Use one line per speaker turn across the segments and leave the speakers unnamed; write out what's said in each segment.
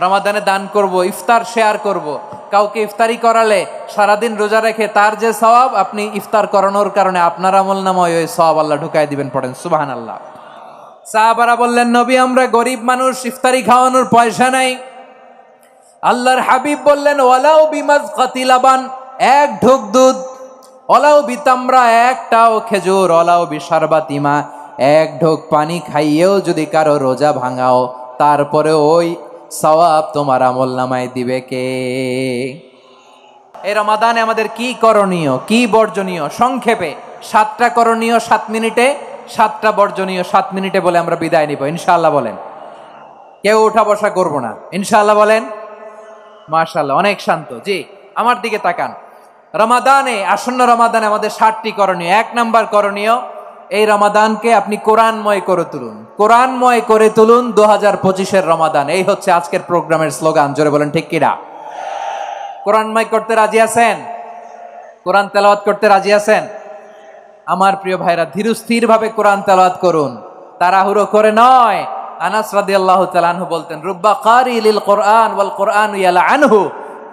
রমাদানে দান করব, ইফতার শেয়ার করব। কাউকে ইফতারি করালে সারাদিন রোজা রেখে তার যে সওয়াব, আপনি ইফতার করানোর কারণে আপনার আমলনামায় ওই সওয়াব আল্লাহ ঢুকাই দিবেন। পড়েন সুবহানাল্লাহ। সাহাবারা বললেন, নবী আমরা গরিব মানুষ, ইফতারি খাওয়ানোর পয়সা নাই। আল্লাহর হাবিব বললেন, ওয়ালাউ বিমাজকাতি লাবান, এক ঢোক দুধ, ওয়ালাউ বিতামরা, একটাও খেজুর, ওয়ালাউ বিশারবাতিমা, এক ঢোক পানি খাইয়েও যদি কারো রোজা ভাঙাও, তারপরে ওই সওয়াব তোমার আমলনামায় দিবে কে? এই রমাদানে আমাদের কি করণীয়, কি বর্জনীয়? সংক্ষেপে 7টা করণীয় 7 মিনিটে, 7টা বর্জনীয় 7 মিনিটে বলে আমরা বিদায় নিব ইনশাআল্লাহ। বলেন, কেউ উঠা বসা করব না ইনশাআল্লাহ। বলেন মাশাআল্লাহ, অনেক শান্ত। জি, আমার দিকে তাকান। রমাদানে, আসন্ন রমাদানে আমাদের 7টি করণীয়। 1 নাম্বার করণীয়, এই রমাদানকে আপনি কোরআনময় করে তুলুন। কোরআনময় করে তুলুন 2025-এর রমাদান। এই হচ্ছে আজকের প্রোগ্রামের স্লোগান। জোরে বলেন ঠিক কিনা? কোরআনময় করতে রাজি আছেন? কোরআন তেলাওয়াত করতে রাজি আছেন? আমার প্রিয় ভাইরা, ধীরস্থির ভাবে কোরআন তেলাওয়াত করুন, তাড়াহুড়ো করে নয়। আনাস রাদিয়াল্লাহু তাআলা আনহু বলতেন, রুব্বা কারি লিল কোরআন ওয়াল কোরআনু ইয়ালআনহু।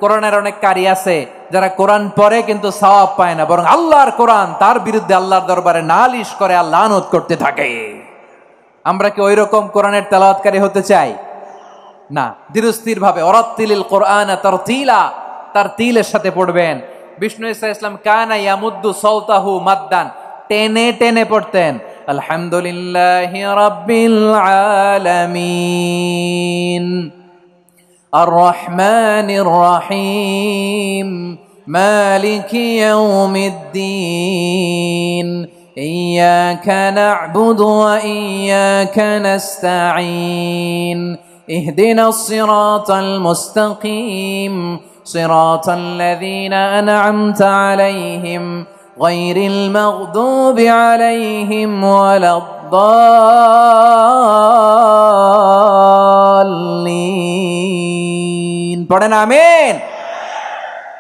কোরআনের অনেক কারি আছে যারা কোরআন পড়ে কিন্তু সওয়াব পায় না, বরং আল্লাহর কোরআন তার বিরুদ্ধে আল্লাহর দরবারে নালিশ করে আর লানত করতে থাকে। আমরা কি ওই রকম কোরআনের তেলাওয়াতকারী হতে চাই? না। ধীরস্থির ভাবে, ওয়ারাত্তিলিল কোরআনা তারতিলা, তারতিলের সাথে পড়বেন। বিষ্ণু ঈসা ইসলাম কানা ইয়ামুদ্দু সাওতাহু মাদ্দান, টেনে টেনে পড়তেন। আলহামদুলিল্লাহি রাব্বিল আলামিন আর রহমানির রহিম মালিকি ইয়াউমিদ্দিন ইয়্যাকা না'বুদু ওয়া ইয়্যাকা নাস্তাঈন ইহদিনাস সিরাতাল মুস্তাকিম সিরাতাল লাযীনা আন'আমতা আলাইহিম গায়রিল মাগদুবি আলাইহিম ওয়ালাদ-দাল্লিন। পড়েন আমিন।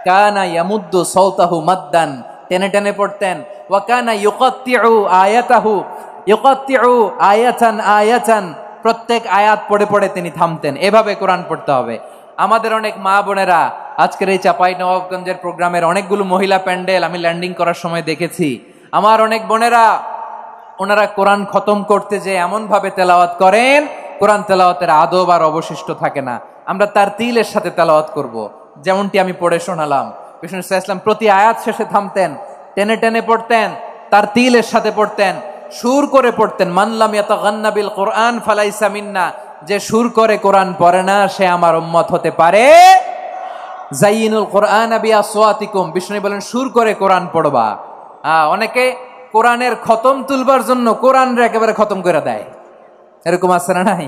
কানা ইয়ামুদ্দু সাওতাহু মাদ্দান, টেনে টেনে পড়তেন। ওয়া কানা ইউকাত্তিউ আয়াতাহু, ইউকাত্তিউ আয়াতান আয়াতান, প্রত্যেক আয়াত পড়ে পড়ে তিনি থামতেন। এভাবে কোরআন পড়তে হবে। আমাদের অনেক মা বোনেরা আজকের এই চাঁপাইনবাবগঞ্জের প্রোগ্রামের অনেকগুলো মহিলা প্যান্ডেল আমি ল্যান্ডিং করার সময় দেখেছি। আমার অনেক বোনেরা, ওনারা কোরআন খতম করতে যে এমন ভাবে তেলাওয়াত করেন, কোরআন তেলাওয়াতের আদব আর অবশিষ্ট থাকে না। আমরা তার তিলের সাথে তেলাওয়াত করব, যেমনটি আমি পড়ে শোনালাম। বিষ্ণু ইসলাম প্রতি আয়াত শেষে থামতেন, টেনে টেনে পড়তেন, তার তিলের সাথে পড়তেন, সুর করে পড়তেন। মান লাম ইয়াতাগান্না বিল কোরআন ফালাইসা মিন্না, যে সুর করে কোরআন পড়ে না সে আমার উম্মত হতে পারে। জাইয়িনুল কোরআন বিআসওয়াতিকুম, বিষ্ণু বলেন সুর করে কোরআন পড়বা। অনেকে কোরআনের খতম তুলবার জন্য কোরআনরে একেবারে খতম করে দেয়, এরকম আছে না নাই?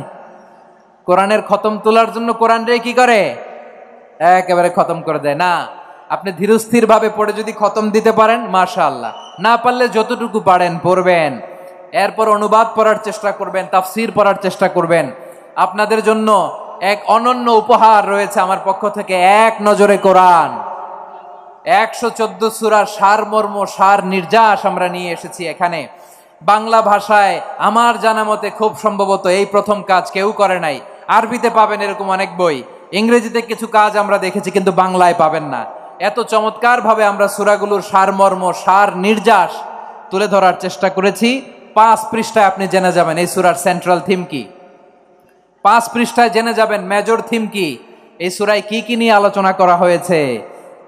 কোরআনের খতম তোলার জন্য কোরআনরে কি করে? একেবারে খতম করে দেয়। না, আপনি ধীরস্থির ভাবে পড়ে যদি খতম দিতে পারেন মাশাআল্লাহ, না পারলে যতটুকু পারেন পড়বেন। এরপর অনুবাদ পড়ার চেষ্টা করবেন, তাফসীর পড়ার চেষ্টা করবেন। আপনাদের জন্য এক অনন্য উপহার রয়েছে আমার পক্ষ থেকে, এক নজরে কোরআন। 114 সূরার সারমর্ম, সার নির্যাস আমরা নিয়ে এসেছি এখানে। বাংলা ভাষায় আমার জানা মতে খুব সম্ভবত এই প্রথম কাজ, কেউ করে নাই। আরবিতে পাবেন এরকম অনেক বই, ইংরেজিতে কিছু কাজ আমরা দেখেছি, কিন্তু বাংলায় পাবেন না। এত চমৎকার ভাবে আমরা সূরাগুলোর সারমর্ম, সার নির্যাস তুলে ধরার চেষ্টা করেছি। 5 পৃষ্ঠায় আপনি জেনে যাবেন এই সূরার সেন্ট্রাল থিম কি। 5 পৃষ্ঠায় জেনে যাবেন মেজর থিম কি, এই সূরায় কি কি নিয়ে আলোচনা করা হয়েছে,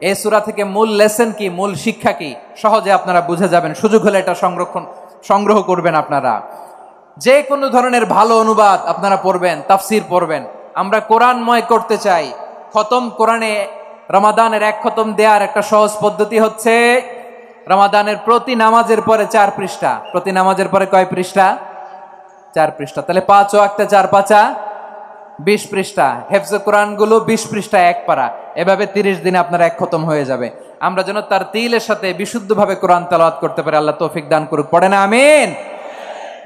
এই সূরা থেকে মূল লেসন কি, মূল শিক্ষা কি, সহজে আপনারা বুঝে যাবেন। সুযোগ হলে এটা সংগ্রহ করবেন। আপনারা যে কোনো ধরনের ভালো অনুবাদ আপনারা পড়বেন, তাফসীর পড়বেন। আমরা কোরআনময় করতে চাই। খতম কোরআনে রমাদানের 1 খতম দেওয়ার একটা সহজ পদ্ধতি হচ্ছে, রমাদানের প্রতি নামাজের পরে 4 পৃষ্ঠা। প্রতি নামাজের পরে কয় পৃষ্ঠা? 4 পৃষ্ঠা। তাহলে 5 ওয়াক্তে 4 পাঁচা 20 পৃষ্ঠা। হেফজে কোরআন গুলো 20 পৃষ্ঠা, 1 পারা। এভাবে 30 দিনে আপনার 1 খতম হয়ে যাবে। আমরা যেন তার তিলের সাথে বিশুদ্ধভাবে কোরআন তেলাওয়াত করতে পারি, আল্লাহ তৌফিক দান করুক। পড়ে না আমিন।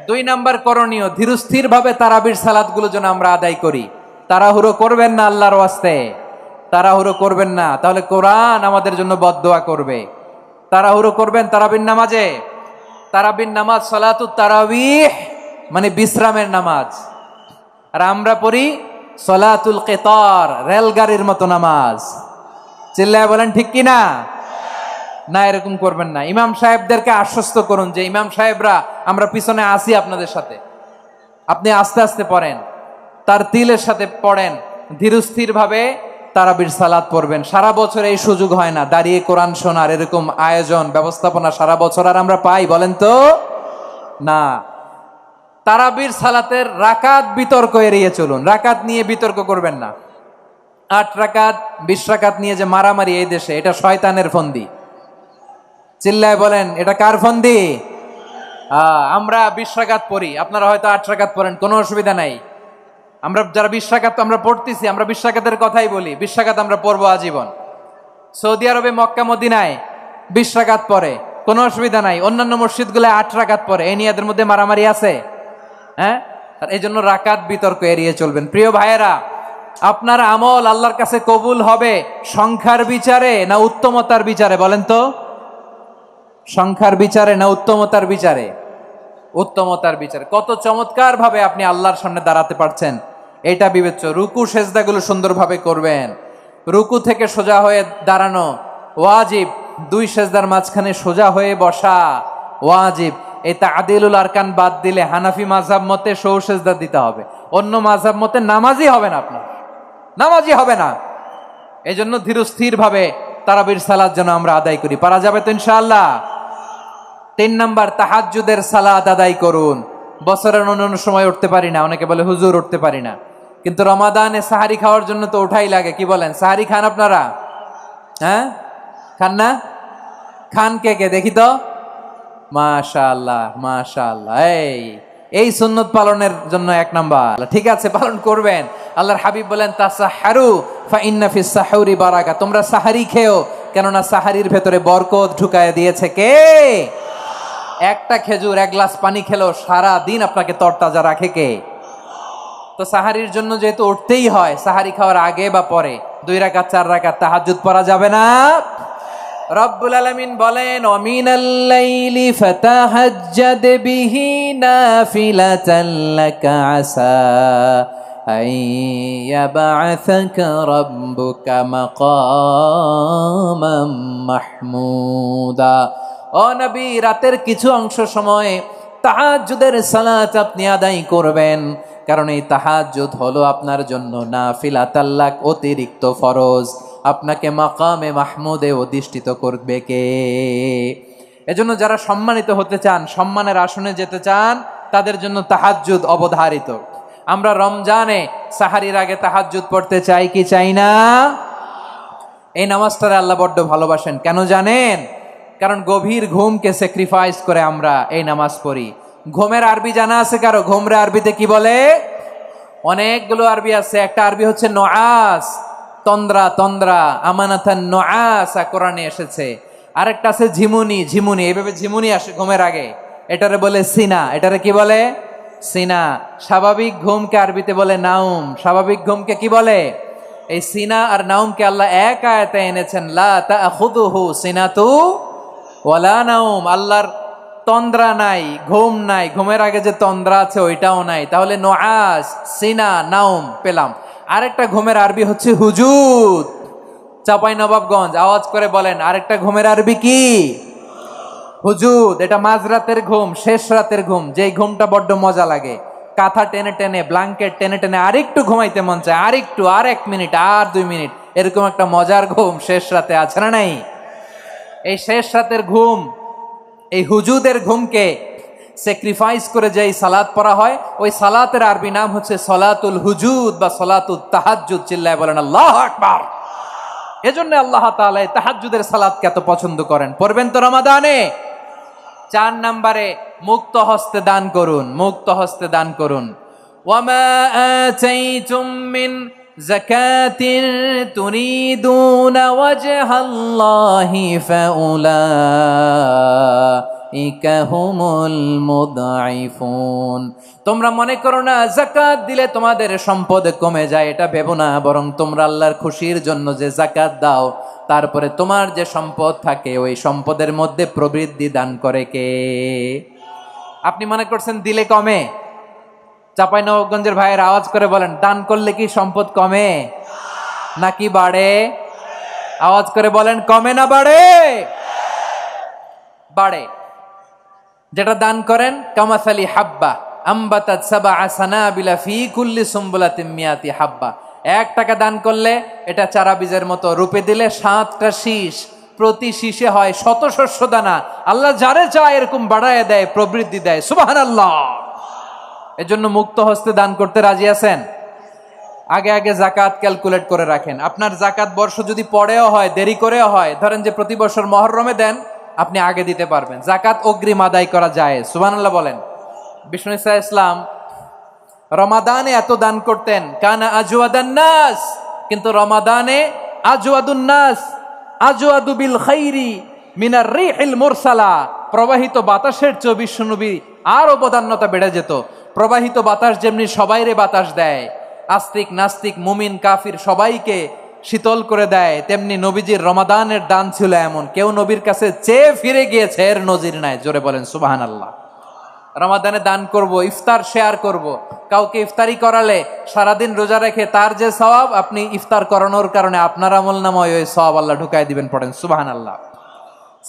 2 নাম্বার করণীয়, ধীরস্থির ভাবে তারাবির সালাত গুলো যেন আমরা আদায় করি। তাড়াহুড়ো করবেন না, আল্লাহর ওয়াস্তে তাড়াহুড়ো করবেন না, তাহলে কোরআন আমাদের জন্য বদদোয়া করবে। তাড়াহুড়ো করবেন তারাবির নামাজে। তারাবির নামাজ সালাতুত তারাবিহ মানে বিশ্রামের নামাজ। আর আমরা পড়ি সলাতুল কিতার, রেলগাড়ির মতো নামাজ। চিল্লায় বলেন ঠিক কিনা? না, এরকম করবেন না। ইমাম সাহেবদেরকে আশ্বস্ত করুন যে ইমাম সাহেবরা আমরা পিছনে আসি আপনাদের সাথে, আপনি আস্তে আস্তে পড়েন, তার তিলের সাথে পড়েন, ধীরস্থির ভাবে তারাবির সালাত পড়বেন। সারা বছর এই সুযোগ হয় না, দাঁড়িয়ে কোরআন শোনার এরকম আয়োজন ব্যবস্থাপনা সারা বছর আর আমরা পাই বলেন তো? না। তারাবির সালাতের রাকাত বিতর্ক এড়িয়ে চলুন, রাকাত নিয়ে বিতর্ক করবেন না। 8 রাকাত 20 রাকাত নিয়ে যে মারামারি এই দেশে, এটা শয়তানের ফন্দি। চিল্লায় বলেন এটা কার ফন্দি? আমরা 20 রাকাত পড়ি, আপনারা হয়তো 8 রাকাত পড়েন, কোনো অসুবিধা নাই। আমরা যারা 20 রাকাত আমরা পড়তেছি, আমরা 20 রাকাতের কথাই বলি, 20 রাকাত আমরা পড়বো আজীবন। সৌদি আরবে মক্কা মদিনায় 20 রাকাত পড়ে, কোনো অসুবিধা নাই। অন্যান্য মসজিদগুলো 8 রাকাত পড়ে, এই নিয়ে এদের মধ্যে মারামারি আছে? হ্যাঁ, আর এই জন্য রাকাত বিতর্ক এড়িয়ে চলবেন। প্রিয় ভাইয়েরা, আপনার আমল আল্লাহর কাছে কবুল হবে সংখ্যার বিচারে না উত্তমতার বিচারে বলেন তো? সংখ্যার বিচারে না উত্তমতার বিচারে? উত্তমতার বিচারে। কত চমৎকার ভাবে আপনি আল্লাহর সামনে দাঁড়াতে পারছেন এটা বিবেচ্য। রুকু সেজদাগুলো সুন্দরভাবে করবেন, রুকু থেকে সোজা হয়ে দাঁড়ানো ওয়াজিব, 2 সেজদার মাঝখানে সোজা হয়ে বসা ওয়াজিব। এই তা'দীলুল আরকান বাদ দিলে হানাফি মাযহাব মতে সৌ সেজদা দিতে হবে, অন্য মাযহাব মতে নামাজই হবে না, আপনার নামাজই হবে না। এই জন্য ধীরস্থির ভাবে তারাবির সালাত যেন আমরা আদায় করি। পারা যাবে তো ইনশাআল্লাহ? 3 নাম্বার, তাহাজ্জুদের সালাত আদায় করুন। বছরের অন্যান্য সময় উঠতে পারি না, অনেকে বলে হুজুর উঠতে পারি না, কিন্তু রমাদানে সাহারি খাওয়ার জন্য তো ওঠাই লাগে। কি বলেন, সাহারি খান আপনারা? হ্যাঁ, খান না? খান কে কে দেখি তো? মাশাআল্লাহ মাশাআল্লাহ। এই সুন্নত পালনের জন্য 1 নাম্বার। ঠিক আছে, পালন করবেন। আল্লাহর হাবিব বলেন তাসাহহারু ফা ইন্না ফিস সাহুরি বারাকা, তোমরা সাহারি খেও, কেননা সাহারির ভেতরে বরকত ঢুকায় দিয়েছে কে? একটা খেজুর, 1 গ্লাস পানি খেলো সারা দিন আপনাকে তরতাজা রাখে কে? তো সাহারির জন্য যেহেতু উঠতেই হয়, সাহারি খাওয়ার আগে বা পরে 2 রাকাত 4 রাকাত তাহাজ্জুদ পড়া যাবে না? রব্বুল আলামিন বলেন ওয়ামিনাল লাইলি ফাতাহাজ্জাদ বিহি নাফিলাতান লাকা আসা আইয়াবআসাকা রাব্বুকা মাকামাম মাহমুদা। ও নবী, রাতের কিছু অংশ সময়ে তাহাজ্জুদের সালাত আপনি আদায় করবেন, কারণ এই তাহাজ্জুদ হলো আপনার জন্য নাফিলাতাল লাক, অতিরিক্ত ফরজ। আপনাকে মাকামে মাহমুদে অধিষ্ঠিত করবে কে? এজন্য যারা সম্মানিত হতে চান, সম্মানের আসনে যেতে চান, তাদের জন্য তাহাজ্জুদ অবধারিত। আমরা রমজানে সাহারির আগে তাহাজ্জুদ পড়তে চাই কি চাই না? এই নামাজটারে আল্লাহ বড্ড ভালোবাসেন, কেন জানেন? কারণ গভীর ঘুমকে স্যাক্রিফাইস করে আমরা এই নামাজ পড়ি। ঘুমের আরবি জানা আছে কারো? ঘুমরে আরবিতে কি বলে? অনেকগুলো আরবি আছে। একটা আরবি হচ্ছে নুআস, তন্দ্রা তন্দ্রা, আমানাতান নুআসা কোরআনে এসেছে। আরেকটা আছে ঝিমুনি, ঝিমুনি, এইভাবে ঝিমুনি আসে ঘুমের আগে, এটারে বলে সিনা। এটারে কি বলে? সিনা। স্বাভাবিক ঘুমকে আরবিতে বলে নাউম। স্বাভাবিক ঘুমকে কি বলে? এই সিনা আর নাউমকে আল্লাহ এক আয়াতে এনেছেন, লা তাখুযুহু সিনাতু ওয়ালা নাউম। আল্লাহর তন্দ্রা নাই, ঘুম নাই, ঘুমের আগে যে তন্দ্রা আছে ওইটাও নাই। তাহলে নুআস, সিনা, নাউম পেলাম। আরেকটা ঘুমের আরবি হচ্ছে হুজুদ। চাঁপাইনবাবগঞ্জ আওয়াজ করে বলেন, আরেকটা ঘুমের আরবি কি? হুজুদ। এটা মাঝরাতের ঘুম, শেষ রাতের ঘুম, যেই ঘুমটা বড্ড মজা লাগে। কাঁথা টেনে টেনে, ব্ল্যাঙ্কেট টেনে টেনে আরেকটু ঘুমাইতে মন চায়, আরেকটু, আর 1 মিনিট, আর 2 মিনিট, এরকম একটা মজার ঘুম শেষ রাতে আছে না নাই? এই শেষ রাতের ঘুম, এই হুজুদের ঘুমকে স্যাক্রিফাইস করে যেই সালাত পড়া হয়, ওই সালাতের আরবি নাম হচ্ছে সলাতুল হুজুদ বা সলাতুত তাহাজ্জুদ। চিল্লায় বলেন আল্লাহু আকবার। এজন্য আল্লাহ তাআলা এই তাহাজ্জুদের সালাতকে এত পছন্দ করেন। পড়বেন তো রমাদানে? 4 নম্বরে মুক্ত হস্তে দান করুন, মুক্ত হস্তে দান করুন। ওয়ামা আতাইতুম মিন যাকাতিন তুরিদুনা ওয়াজহাল্লাহি ফাউলাইকা হুমুল মুদঈফুন। তোমরা মনে করো না যাকাত দিলে তোমাদের সম্পদ কমে যায়, এটা ভেবো না। বরং তোমরা আল্লাহর খুশির জন্য যে যাকাত দাও, তারপরে তোমার যে সম্পদ থাকে ওই সম্পদের মধ্যে প্রবৃদ্ধি দান করে কে? আপনি মনে করছেন দিলে কমে, চাঁপাইনবাবগঞ্জের ভাইয়ের আওয়াজ করে বলেন, দান করলে কি সম্পদ কমে নাকি বাড়ে? আওয়াজ করে বলেন, কমে না বাড়ে? বাড়ে। যেটা দান করেন, কামাসালি হাব্বা আম্বাতাত সাবআ সানাবিলা ফি কুল্লি সুম্বুলাতিন মিয়াতি হাব্বা। 1 টাকা দান করলে এটা চারা বীজের মতো, রূপে দিলে 7টা শীষ, প্রতি শীষে হয় 100 শস্য দানা। আল্লাহ যারে চায় এরকম বাড়ায় দেয়, প্রবৃদ্ধি দেয়। সুবহানাল্লাহ। এজন্য মুক্ত হস্তে দান করতে রাজি আছেন? আগে আগে জাকাত ক্যালকুলেট করে রাখেন। আপনার জাকাত বর্ষ যদি পরেও হয়, দেরি করেও হয়, ধরেন যে প্রতি বছর মহরমে দেন, আপনি আগে দিতে পারবেন। জাকাত অগ্রিম আদায় করা যায়। সুবহানাল্লাহ বলেন। বিষ্ণু ইসা ইসলাম রমাদানে এত দান করতেন, কানা আজওয়াদান নাস, কিন্তু রমাদানে আজওয়াদুন নাস আজওয়াদু বিল খাইরি মিনার রিহিল মুরসালা। প্রবাহিত বাতাসের চেয়ে বিশ্বনবী আরো বদান্যতা বেড়ে যেত। প্রবাহিত বাতাস যেমনি সবাইরে বাতাস দেয়, আস্তিক নাস্তিক মুমিন কাফির সবাইকে শীতল করে দেয়, তেমনি নবীজির রমাদানের দান ছিল এমন, কেউ নবীর কাছে চেয়ে ফিরে গিয়েছে এর নজির নাই। জোরে বলেন সুবহানাল্লাহ। রমাদানে দান করব, ইফতার শেয়ার করব। কাউকে ইফতারি করালে সারাদিন রোজা রেখে তার যে সওয়াব, আপনি ইফতার করানোর কারণে আপনার আমলনামায় ওই সওয়াব আল্লাহ ঢুকাই দিবেন। পড়েন সুবহানাল্লাহ।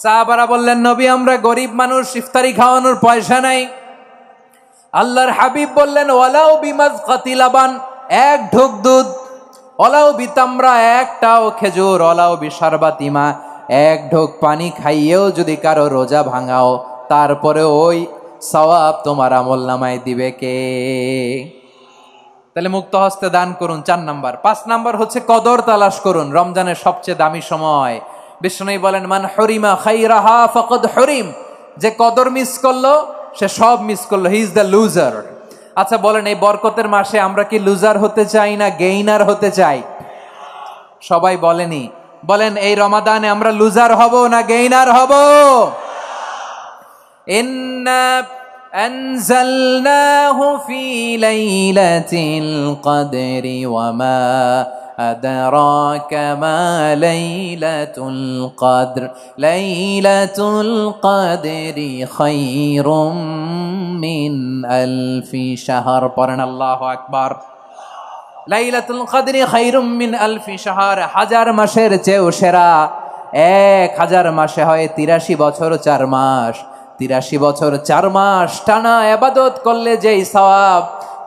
সাহাবারা বললেন, নবী আমরা গরিব মানুষ, ইফতারি খাওয়ানোর পয়সা নাই। আল্লাহর হাবিব বললেন, ওয়ালাউ বিমাজকাতি লাবান, 1 ঢোক দুধ, ওয়ালাউ বিতামরা, 1টাও খেজুর, ওয়ালাউ বিশারবাতিমা, 1 ঢোক পানি খাইয়েও যদি কারো রোজা ভাঙাও, তারপরে ওই সওয়াব তোমার আমলনামায় দিবে কে? তাহলে মুক্ত হস্তে দান করুন, 4 নাম্বার। 5 নাম্বার হচ্ছে কদর তালাশ করুন। রমজানের সবচেয়ে দামি সময়। বিষ্ণু বলেন, মান হরিমা খাইরাহা ফাকাদ হরিম, যে কদর মিস করলো সে সব মিস করলো, হি ইজ দ্য লুজার। আচ্ছা বলেন, এই বরকতের মাসে আমরা কি লুজার হতে চাই না গেইনার হতে চাই? সবাই বলেনি, বলেন এই রমাদানে আমরা লুজার হব না গেইনার হব? ইন্না আনজালনাহু ফি লাইলাতিল কদরি ওয়া মা আদরাকা মা লাইলাতুল কদর লাইলাতুল কদরি খায়রুম মিন আলফি শাহর। পড়েন আল্লাহু আকবার। লাইলাতুল কদরি খায়রুম মিন আলফি শাহর, 1000 মাসের চেয়েও সেরা। 1000 মাসে হয় 83 বছর 4 মাস। 83 বছর 4 মাস টানা ইবাদত করলে যেই সওয়াব,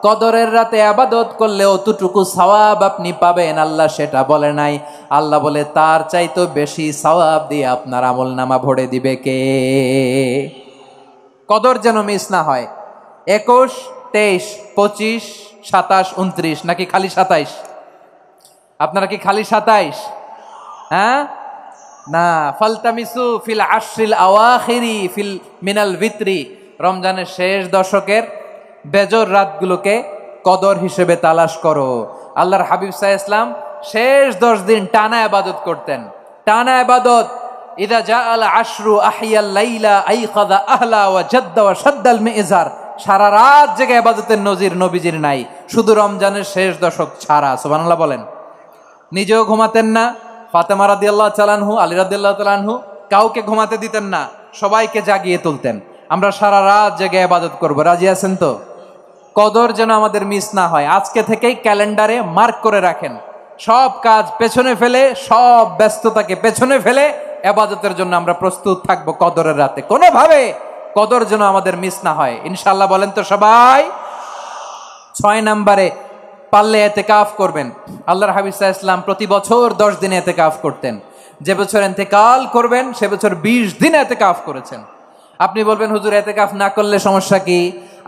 কদরের রাতে ইবাদত করলে অতটুকু সওয়াব আপনি পাবেন, আল্লাহ সেটা বলে নাই। আল্লাহ বলে তার চাইতে বেশি সওয়াব দিয়ে আপনার আমলনামা ভরে দিবে কে? কদর যেন মিস না হয়। 21, 23, 25, 27, 29 নাকি খালি 27? আপনারা কি খালি 27? হ্যাঁ না, ফালতামিসু ফিল আশরিল আওয়াখিরি ফিল মিনাল ভিতরি, রমজানের শেষ দশকের বেজর রাতগুলোকে কদর হিসেবে তালাশ করো। আল্লাহর হাবিব সাল্লাল্লাহু আলাইহি ওয়াসাল্লাম শেষ 10 দিন টানা ইবাদত করতেন, টানা ইবাদত। ইদা জাআল আশরু আহিয়াল লাইলা আইকাযা আহলা ওয়া জাদ্দা ওয়া শাদ্দাল মিজার। সারা রাত জেগে ইবাদতের নজির নবীজির নাই, শুধু রমজানের শেষ দশক ছাড়া। সুবহানাল্লাহ বলেন। নিজেও ঘুমাতেন না। ফাতেমা রাদিয়াল্লাহু তাআলা আনহু, আলী রাদিয়াল্লাহু তাআলা আনহু কাউকে ঘুমাতে দিতেন না, সবাইকে জাগিয়ে তুলতেন। আমরা সারা রাত জেগে ইবাদত করব। রাজি আছেন তো? কদর যেন আমাদের মিস না হয়। আজকে থেকেই ক্যালেন্ডারে মার্ক করে রাখেন। সব কাজ পেছনে ফেলে, সব ব্যস্ততাকে পেছনে ফেলে ইবাদতের জন্য আমরা প্রস্তুত থাকব কদরের রাতে। কোনোভাবে কদর যেন আমাদের মিস না হয়, ইনশাআল্লাহ। বলেন তো সবাই। 6 নম্বরে পারলে ইতিকাফ করবেন। আল্লাহর হাবিব সাল্লাল্লাহু আলাইহি ওয়াসাল্লাম প্রতি বছর 10 দিন ইতিকাফ করতেন। যে বছর ইন্তেকাল করবেন সে বছর 20 দিন ইতিকাফ করেছেন। আপনি বলবেন, হুজুর ইতিকাফ না করলে সমস্যা কি?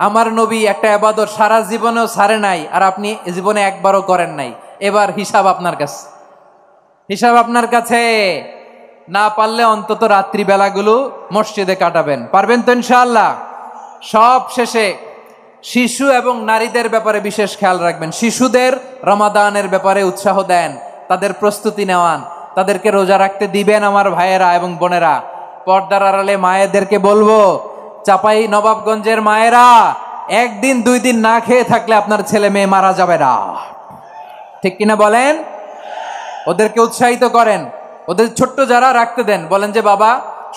আমার নবী একটা ইবাদত সারা জীবনেও ছাড়ে নাই, আর আপনি জীবনে একবারও করেন নাই। এবার হিসাব আপনার কাছে, হিসাব আপনার কাছে। না পারলে অন্তত রাত্রি বেলাগুলো মসজিদে কাটাবেন। পারবেন তো ইনশাআল্লাহ? সব শেষে শিশু এবং নারীদের ব্যাপারে বিশেষ খেয়াল রাখবেন। শিশুদের রমাদানের ব্যাপারে উৎসাহ দেন, তাদের প্রস্তুতি নেওয়ান, তাদেরকে রোজা রাখতে দিবেন। আমার ভাইয়েরা এবং বোনেরা, পর্দার আড়ালে মায়েদেরকে বলবো, চাপাই নবাবগঞ্জের মায়েরা, 1 দিন 2 দিন না খেয়ে থাকলে আপনার ছেলে মেয়ে মারা যাবে না। ঠিক কিনা বলেন? ওদেরকে উৎসাহিত করেন। ওদের ছোট্ট যারা রাখতে দেন, বলেন যে বাবা,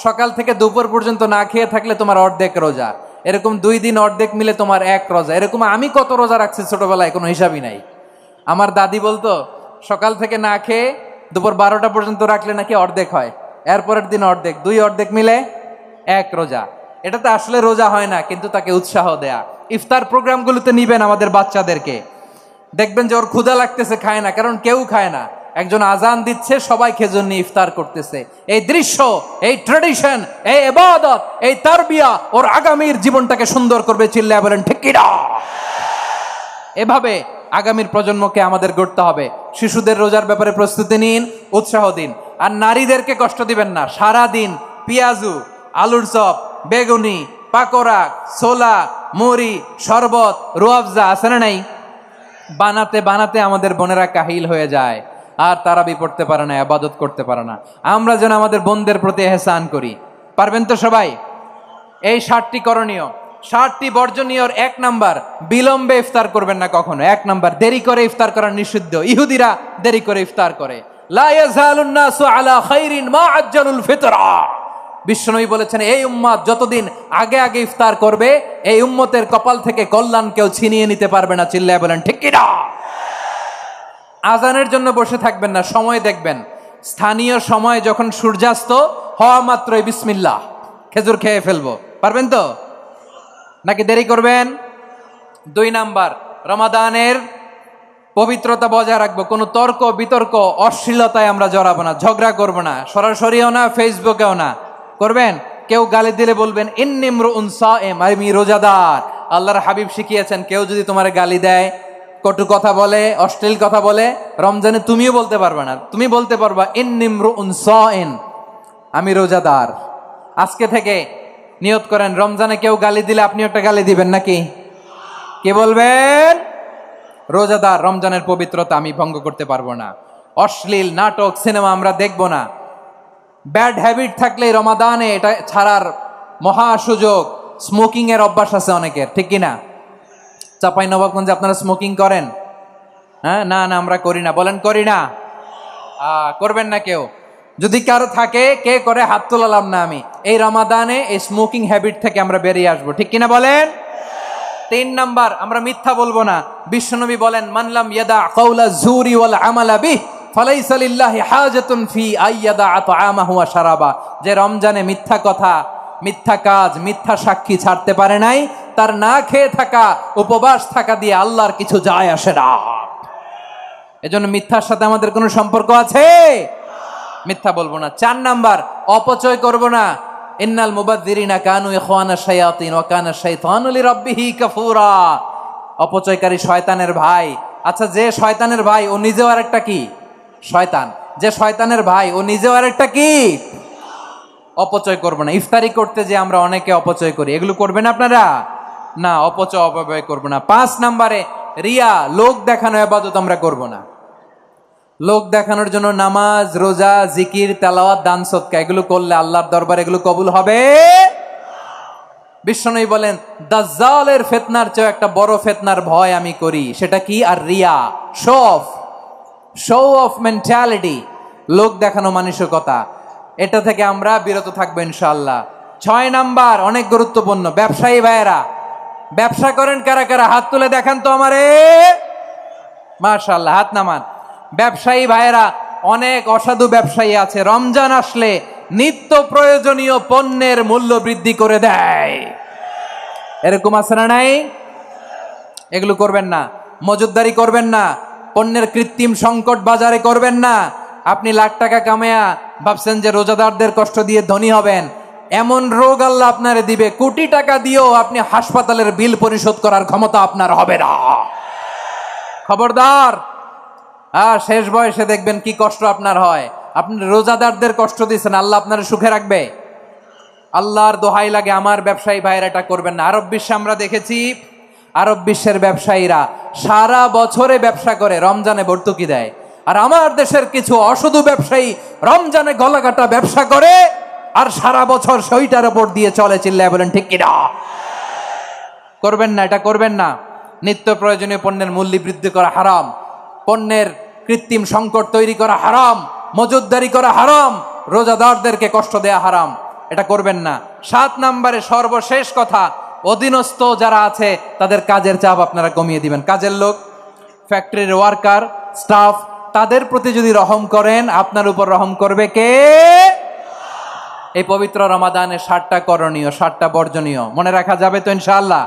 সকাল থেকে দুপুর পর্যন্ত না খেয়ে থাকলে তোমার অর্ধেক রোজা। এরকম 2 দিন অর্ধেক মিলে তোমার 1 রোজা। এরকম আমি কত রোজা রাখছি ছোটবেলায় কোনো হিসাবই নাই। আমার দাদি বলতো সকাল থেকে না খেয়ে দুপুর 12টা পর্যন্ত রাখলে নাকি অর্ধেক হয়, এরপরের দিন অর্ধেক, 2 অর্ধেক মিলে 1 রোজা। এটা তো আসলে রোজা হয় না, কিন্তু তাকে উৎসাহ দেয়া। ইফতার প্রোগ্রামগুলোতে নিবেন আমাদের বাচ্চাদেরকে, দেখবেন যে ওর ক্ষুধা লাগতেছে, খায় না, কারণ কেউ খায় না, একজন আজান দিচ্ছে, সবাই খেজুর নিয়ে ইফতার করতেছে। এই দৃশ্য, এই ট্রেডিশন, এই ইবাদত, এই তারবিয়া ওর আগামীর জীবনটাকে সুন্দর করবে। চিল্লায়া বলেন ঠিক কি না? এভাবে আগামীর প্রজন্মকে আমাদের গড়তে হবে। শিশুদের রোজার ব্যাপারে প্রস্তুতি নিন, উৎসাহ দিন। আর নারীদেরকে কষ্ট দিবেন না। সারা দিন পেঁয়াজু, আলুর চপ, বেগুনি, পাকোড়া, ছোলা, মুড়ি, শরবত, রুয়াবজা আছে না নাই, বানাতে বানাতে আমাদের বোনেরা কাহিল হয়ে যায়, আর তারা পড়তে পারে না, ইবাদত করতে পারে না। আমরা যেন আমাদের বোনদের প্রতি এহসান করি। পারবেন তো সবাই? এই 7টি করণীয়, 7টি বর্জনীয়র 1 নাম্বার, বিলম্বে ইফতার করবেন না কখনো। 1 নাম্বার, দেরি করে ইফতার করা নিষিদ্ধ। ইহুদিরা দেরি করে ইফতার করে। লা ইয়াজালুন নাসু আলা খাইরিন মা আজ্জালুল ফিতরা। বিশ্বনবী বলেছেন, এই উম্মত যতদিন আগে আগে ইফতার করবে, এই উম্মতের কপাল থেকে কল্যাণ কেউ ছিনিয়ে নিতে পারবে না। চিল্লায় বলেন ঠিক কি না? আজানের জন্য বসে থাকবেন না, সময় দেখবেন। স্থানীয় সময় যখন সূর্যাস্ত হওয়া মাত্রই বিসমিল্লাহ, খেজুর খেয়ে ফেলবো। পারবেন তো নাকি দেরি করবেন? 2 নাম্বার, রমাদানের পবিত্রতা বজায় রাখবো। কোনো তর্ক বিতর্ক অশ্লীলতায় আমরা জড়াবো না, ঝগড়া করবো না, সরাসরিও না, ফেসবুকেও না। করবেন কেউ গালি দিলে বলবেন ইন্নিমরুউন সায়েম, আমি রোজাদার। আল্লাহর হাবিব শিখিয়েছেন, কেউ যদি তোমার গালি দেয়, কটু কথা বলে, অশ্লীল কথা বলে, রমজানে তুমিও বলতে পারবে না। তুমি বলতে পারবা ইন্নিমরুউন সায়েম, আমি রোজাদার। আজকে থেকে নিয়ত করেন, রমজানে কেউ গালি দিলে আপনি একটা গালি দিবেন নাকি? কে বলবেন? রোজাদার, রমজানের পবিত্রতা আমি ভঙ্গ করতে পারবো না। অশ্লীল নাটক, সিনেমা আমরা দেখবো না। ব্যাড হ্যাবিট থাকলে রমাদানে এটা ছাড়ার মহা সুযোগ। স্মোকিং এর অভ্যাস আছে অনেকের, ঠিক কিনা? চাঁপাইনবাবগঞ্জে আপনারা স্মোকিং করেন? হ্যাঁ, না না আমরা করি না। বলেন করি না? করবেন না কেউ? যদি কারো থাকে, কে করে হাত তোলালাম না আমি। এই রমাদানে এই স্মোকিং হ্যাবিট থেকে আমরা বেরিয়ে আসবো, ঠিক কিনা বলেন? 3 নাম্বার, আমরা মিথ্যা বলবো না। বিশ্বনবী বলেন, মানলাম ইয়াদা কাওলা যুরি ওয়াল আমালা বিহি ফালাইসা লিল্লাহি হাজাতুন ফি আইয়াদা আতআমাহু ওয়া শারাবা। যে রমজানে মিথ্যা কথা, মিথ্যা কাজ, মিথ্যা সাক্ষী ছাড়তে পারে নাই, তার না খেয়ে থাকা, উপবাস থাকা দিয়ে আল্লাহর কিছু যায় আসে না। এজন্য মিথ্যার সাথে আমাদের কোনো সম্পর্ক আছে? মিথ্যা বলবো না। 4 নাম্বার, অপচয় করব না। ইন্নাল মুবাযযিরিনা কানু ইখওয়ানা শায়াতিন ওয়া কানা শাইতানু লিরাব্বিহি কাফুরা। অপচয়কারী শয়তানের ভাই। আচ্ছা, যে শয়তানের ভাই ও নিজেও আরেকটা কি? শয়তান। যে শয়তানের ভাই ও নিজেও আরেকটা কি? অপচয় করব না। ইফতারি করতে যে আমরা অনেকে অপচয় করি, এগুলো করবেন আপনারা? না, অপচয় অপব্যয় করব না। 5 নাম্বারে, রিয়া, লোক দেখানো ইবাদত আমরা করব না। লোক দেখানোর জন্য নামাজ, রোজা, জিকির, তেলাওয়াত, দান, সদকা এগুলো করলে আল্লাহর দরবারে এগুলো কবুল হবে? বিশ্বনবী বলেন, দাজ্জালের ফিতনার চেয়ে একটা বড় ফিতনার ভয় আমি করি। সেটা কি? আর রিয়া, শো অফ মেন্টালিটি, লোক দেখানো মানসিকতা। এটা থেকে আমরা বিরত থাকবো ইনশাআল্লাহ। 6 নাম্বার, অনেক গুরুত্বপূর্ণ। ব্যবসায়ী ভাইয়েরা, ব্যবসা করেন কারা কারা? হাত তুলে দেখান তো আমারে। মাশাআল্লাহ, হাত নামান। ব্যবসায়ী ভাইয়েরা, অনেক অসাধু ব্যবসায়ী আছে, রমজান আসলে নিত্য প্রয়োজনীয় পণ্যের মূল্য বৃদ্ধি করে দেয়। এরকম আছে না নাই? এগুলো করবেন না। মজুদদারি করবেন না। পণ্যের কৃত্রিম সংকট বাজারে করবেন না। আপনি লাখ টাকা কামায়া ভাবছেন যে রোজাদারদের কষ্ট দিয়ে ধনী হবেন। এমন রোগ আল্লাহ আপনারে দিবে, কোটি টাকা দিয়েও আপনি হাসপাতালের বিল পরিশোধ করার ক্ষমতা আপনার হবে না। খবরদার। শেষ বয়সে দেখবেন কি কষ্ট আপনার হয়। আপনি রোজাদারদের কষ্ট দিচ্ছেন, আল্লাহ আপনার সুখে রাখবে? আল্লাহর দোহাই লাগে, আমার ব্যবসায়ী ভাইয়েরা এটা করবেন না। আরব বিশ্বে আমরা দেখেছি, আরব বিশ্বের ব্যবসায়ীরা সারা বছরে ব্যবসা করে, রমজানে ভর্তুকি দেয়। আর আমার দেশের কিছু অসাধু ব্যবসায়ী রমজানে গলাকাটা ব্যবসা করে আর সারা বছর সেইটার উপর দিয়ে চলে। চিল্লায় বলেন ঠিক কিনা? করবেন না, এটা করবেন না। নিত্য প্রয়োজনীয় পণ্যের মূল্য বৃদ্ধি করা হারাম, পণ্যের কৃত্রিম সংকট তৈরি করা হারাম, মজুদদারি করা হারাম, রোজাদারদেরকে কষ্ট দেয়া হারাম। এটা করবেন না। 7 নাম্বারে সর্বশেষ কথা, অধীনস্থ যারা আছে তাদের কাজের চাপ আপনারা কমিয়ে দিবেন। কাজের লোক, ফ্যাক্টরির ওয়ার্কার, স্টাফ, তাদের প্রতি যদি রহম করেন, আপনার উপর রহম করবে কে? এই পবিত্র রমাদানে 7টা করণীয়, 7টা বর্জনীয় মনে রাখা যাবে তো ইনশাআল্লাহ?